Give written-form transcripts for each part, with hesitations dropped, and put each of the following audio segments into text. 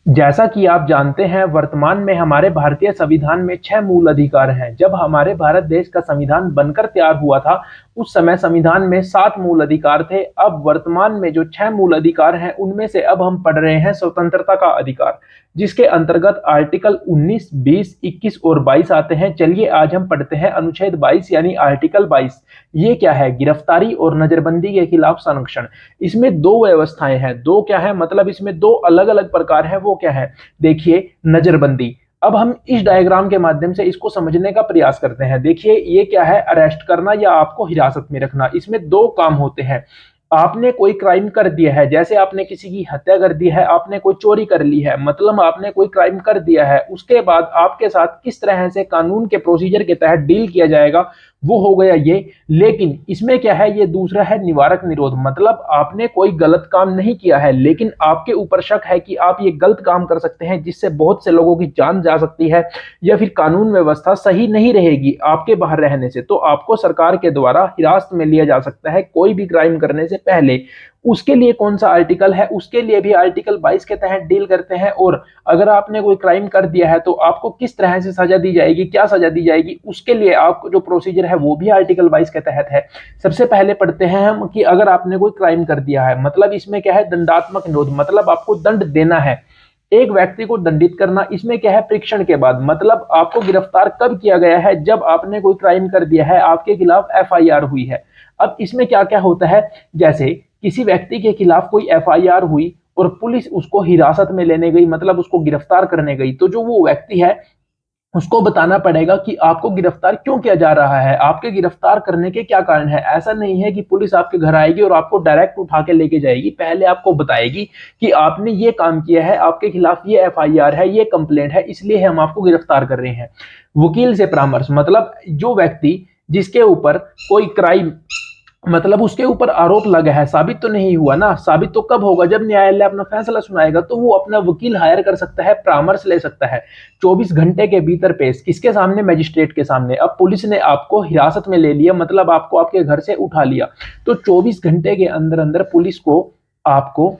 जैसा कि आप जानते हैं, वर्तमान में हमारे भारतीय संविधान में 6 मूल अधिकार हैं। जब हमारे भारत देश का संविधान बनकर तैयार हुआ था, उस समय संविधान में 7 मूल अधिकार थे। अब वर्तमान में जो 6 मूल अधिकार हैं, उनमें से अब हम पढ़ रहे हैं स्वतंत्रता का अधिकार, जिसके अंतर्गत आर्टिकल 19, 20, 21 और 22 आते हैं। चलिए आज हम पढ़ते हैं अनुच्छेद 22 यानी आर्टिकल 22। ये क्या है? गिरफ्तारी और नजरबंदी के खिलाफ संरक्षण। इसमें दो व्यवस्थाएं हैं। दो क्या है? मतलब इसमें दो अलग अलग प्रकार है। वो क्या है? देखिए, नजरबंदी। अब हम इस डायग्राम के माध्यम से इसको समझने का प्रयास करते हैं। देखिए, ये क्या है? अरेस्ट करना या आपको हिरासत में रखना। इसमें दो काम होते हैं। आपने कोई क्राइम कर दिया है, जैसे आपने किसी की हत्या कर दी है, आपने कोई चोरी कर ली है, मतलब आपने कोई क्राइम कर दिया है। उसके बाद आपके साथ किस तरह से कानून के प्रोसीजर के तहत डील किया जाएगा, वो हो गया ये। लेकिन इसमें क्या है? ये दूसरा है निवारक निरोध। मतलब आपने कोई गलत काम नहीं किया है, लेकिन आपके ऊपर शक है कि आप ये गलत काम कर सकते हैं, जिससे बहुत से लोगों की जान जा सकती है या फिर कानून व्यवस्था सही नहीं रहेगी आपके बाहर रहने से। तो आपको सरकार के द्वारा हिरासत में लिया जा सकता है कोई भी क्राइम करने से पहले। उसके लिए कौन सा आर्टिकल है? उसके लिए भी आर्टिकल 22 के तहत डील करते हैं। और अगर आपने कोई क्राइम कर दिया है तो आपको किस तरह से सजा दी जाएगी, क्या सजा दी जाएगी, उसके लिए आपको जो प्रोसीजर है वो भी आर्टिकल 22 के तहत है। सबसे पहले पढ़ते हैं हम कि अगर आपने कोई क्राइम कर दिया है, मतलब इसमें क्या है? दंडात्मक निरोध। मतलब आपको दंड देना है, एक व्यक्ति को दंडित करना। इसमें क्या है? परीक्षण के बाद। मतलब आपको गिरफ्तार कब किया गया है? जब आपने कोई क्राइम कर दिया है, आपके खिलाफ एफआईआर हुई है। अब इसमें क्या क्या होता है? जैसे किसी व्यक्ति के खिलाफ कोई एफआईआर हुई और पुलिस उसको हिरासत में लेने गई, मतलब उसको गिरफ्तार करने गई, तो जो वो व्यक्ति है उसको बताना पड़ेगा कि आपको गिरफ्तार क्यों किया जा रहा है, आपके गिरफ्तार करने के क्या कारण है। ऐसा नहीं है कि पुलिस आपके घर आएगी और आपको डायरेक्ट उठा के लेके जाएगी। पहले आपको बताएगी कि आपने ये काम किया है, आपके खिलाफ ये एफआईआर है, ये कंप्लेंट है, इसलिए हम आपको गिरफ्तार कर रहे हैं। वकील से परामर्श। मतलब जो व्यक्ति जिसके ऊपर कोई क्राइम, मतलब उसके ऊपर आरोप लगा है, साबित तो नहीं हुआ ना। साबित तो कब होगा? जब न्यायालय अपना फैसला सुनाएगा। तो वो अपना वकील हायर कर सकता है, परामर्श ले सकता है 24 घंटे के भीतर पेश। किसके सामने? मजिस्ट्रेट के सामने। अब पुलिस ने आपको हिरासत में ले लिया, मतलब आपको आपके घर से उठा लिया, तो 24 घंटे के अंदर अंदर पुलिस को आपको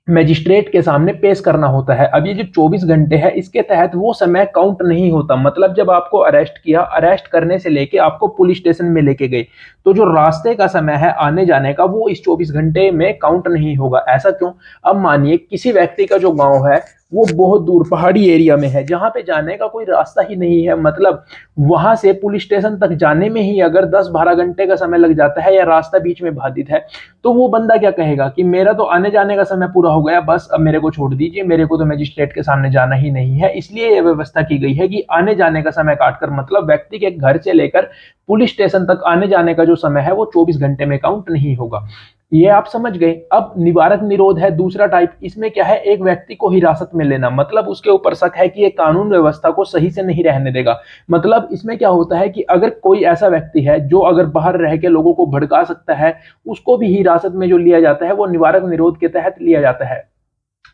मजिस्ट्रेट के सामने पेश करना होता है। अब ये जो 24 घंटे है, इसके तहत वो समय काउंट नहीं होता। मतलब जब आपको अरेस्ट किया, अरेस्ट करने से लेके आपको पुलिस स्टेशन में लेके गए, तो जो रास्ते का समय है आने जाने का, वो इस 24 घंटे में काउंट नहीं होगा। ऐसा क्यों? अब मानिए किसी व्यक्ति का जो गांव है वो बहुत दूर पहाड़ी एरिया में है, जहां पे जाने का कोई रास्ता ही नहीं है। मतलब वहां से पुलिस स्टेशन तक जाने में ही अगर 10-12 घंटे का समय लग जाता है, या रास्ता बीच में बाधित है, तो वो बंदा क्या कहेगा कि मेरा तो आने जाने का समय पूरा हो गया, बस अब मेरे को छोड़ दीजिए, मेरे को तो मजिस्ट्रेट के सामने जाना ही नहीं है। इसलिए यह व्यवस्था की गई है कि आने जाने का समय काटकर, मतलब व्यक्ति के घर से लेकर पुलिस स्टेशन तक आने जाने का जो समय है वो 24 घंटे में काउंट नहीं होगा। ये आप समझ गए। अब निवारक निरोध है दूसरा टाइप। इसमें क्या है? एक व्यक्ति को हिरासत में लेना, मतलब उसके ऊपर शक है कि ये कानून व्यवस्था को सही से नहीं रहने देगा। मतलब इसमें क्या होता है कि अगर कोई ऐसा व्यक्ति है जो अगर बाहर रह के लोगों को भड़का सकता है, उसको भी हिरासत में जो लिया जाता है वो निवारक निरोध के तहत लिया जाता है।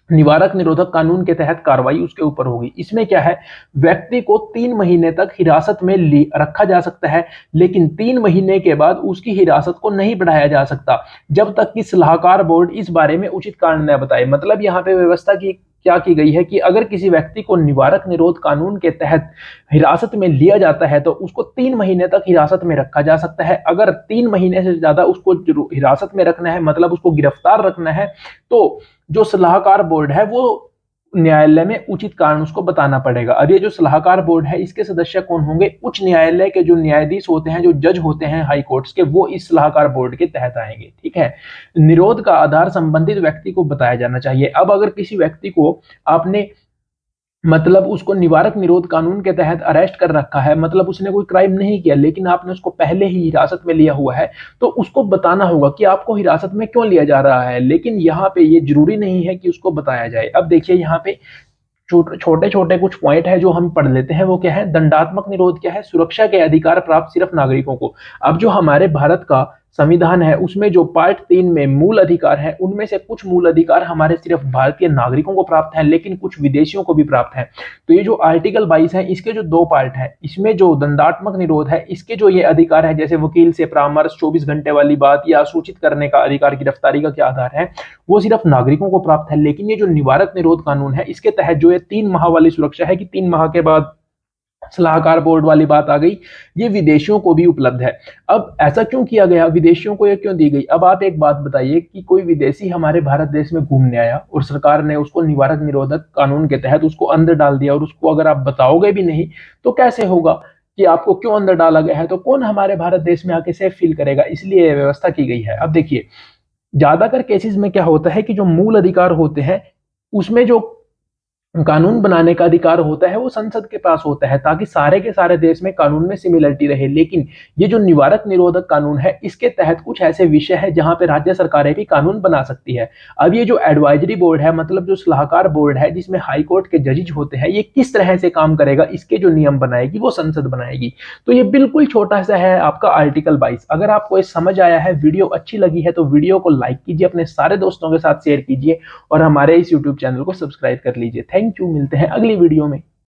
निवारक निरोधक कानून के तहत कार्रवाई उसके ऊपर होगी। इसमें क्या है? व्यक्ति को 3 महीने तक हिरासत में रखा जा सकता है, लेकिन 3 महीने के बाद उसकी हिरासत को नहीं बढ़ाया जा सकता, जब तक कि सलाहकार बोर्ड इस बारे में उचित कारण न बताए। मतलब यहाँ पे व्यवस्था की क्या की गई है कि अगर किसी व्यक्ति को निवारक निरोध कानून के तहत हिरासत में लिया जाता है, तो उसको 3 महीने तक हिरासत में रखा जा सकता है। अगर 3 महीने से ज्यादा उसको हिरासत में रखना है, मतलब उसको गिरफ्तार रखना है, तो जो सलाहकार बोर्ड है वो न्यायालय में उचित कारण उसको बताना पड़ेगा। अब ये जो सलाहकार बोर्ड है, इसके सदस्य कौन होंगे? उच्च न्यायालय के जो न्यायाधीश होते हैं, जो जज होते हैं हाई कोर्ट्स के, वो इस सलाहकार बोर्ड के तहत आएंगे। ठीक है। निरोध का आधार संबंधित व्यक्ति को बताया जाना चाहिए। अब अगर किसी व्यक्ति को आपने, मतलब उसको निवारक निरोध कानून के तहत अरेस्ट कर रखा है, मतलब उसने कोई क्राइम नहीं किया, लेकिन आपने उसको पहले ही हिरासत में लिया हुआ है, तो उसको बताना होगा कि आपको हिरासत में क्यों लिया जा रहा है। लेकिन यहाँ पे ये जरूरी नहीं है कि उसको बताया जाए। अब देखिए यहाँ पे छोटे छोटे कुछ पॉइंट है जो हम पढ़ लेते हैं। वो क्या है? दंडात्मक निरोध क्या है? सुरक्षा के अधिकार प्राप्त सिर्फ नागरिकों को। अब जो हमारे भारत का संविधान है उसमें जो पार्ट 3 में मूल अधिकार है, उनमें से कुछ मूल अधिकार हमारे सिर्फ भारतीय नागरिकों को प्राप्त है, लेकिन कुछ विदेशियों को भी प्राप्त है। तो ये जो आर्टिकल 22 है, इसके जो 2 पार्ट है, इसमें जो दंडात्मक निरोध है, इसके जो ये अधिकार है, जैसे वकील से परामर्श, 24 घंटे वाली बात या सूचित करने का अधिकार, गिरफ्तारी का क्या आधार है, वो सिर्फ नागरिकों को प्राप्त है। लेकिन ये जो निवारक निरोध कानून है, इसके तहत जो ये 3 माह वाली सुरक्षा है कि 3 माह के बाद सलाहकार बोर्ड वाली बात आ गई, ये विदेशियों को भी उपलब्ध है। अब ऐसा क्यों किया गया, विदेशियों को ये क्यों दी गई? अब आप एक बात बताइए कि कोई विदेशी हमारे भारत देश में घूमने आया और सरकार ने उसको निवारक निरोधक कानून के तहत उसको अंदर डाल दिया, और उसको अगर आप बताओगे भी नहीं तो कैसे होगा कि आपको क्यों अंदर डाला गया है? तो कौन हमारे भारत देश में आके सेफ फील करेगा? इसलिए ये व्यवस्था की गई है। अब देखिए, ज्यादातर केसेस में क्या होता है कि जो मूल अधिकार होते हैं, उसमें जो कानून बनाने का अधिकार होता है वो संसद के पास होता है, ताकि सारे के सारे देश में कानून में सिमिलरिटी रहे। लेकिन ये जो निवारक निरोधक कानून है, इसके तहत कुछ ऐसे विषय है जहां पे राज्य सरकारें भी कानून बना सकती है। अब ये जो एडवाइजरी बोर्ड है, मतलब जो सलाहकार बोर्ड है जिसमें हाई कोर्ट के जजेज होते हैं, ये किस तरह से काम करेगा, इसके जो नियम बनाएगी वो संसद बनाएगी। तो ये बिल्कुल छोटा सा है आपका आर्टिकल 22। अगर आपको ये समझ आया है, वीडियो अच्छी लगी है, तो वीडियो को लाइक कीजिए, अपने सारे दोस्तों के साथ शेयर कीजिए और हमारे इस यूट्यूब चैनल को सब्सक्राइब कर लीजिए। थैंक यू, मिलते हैं अगली वीडियो में।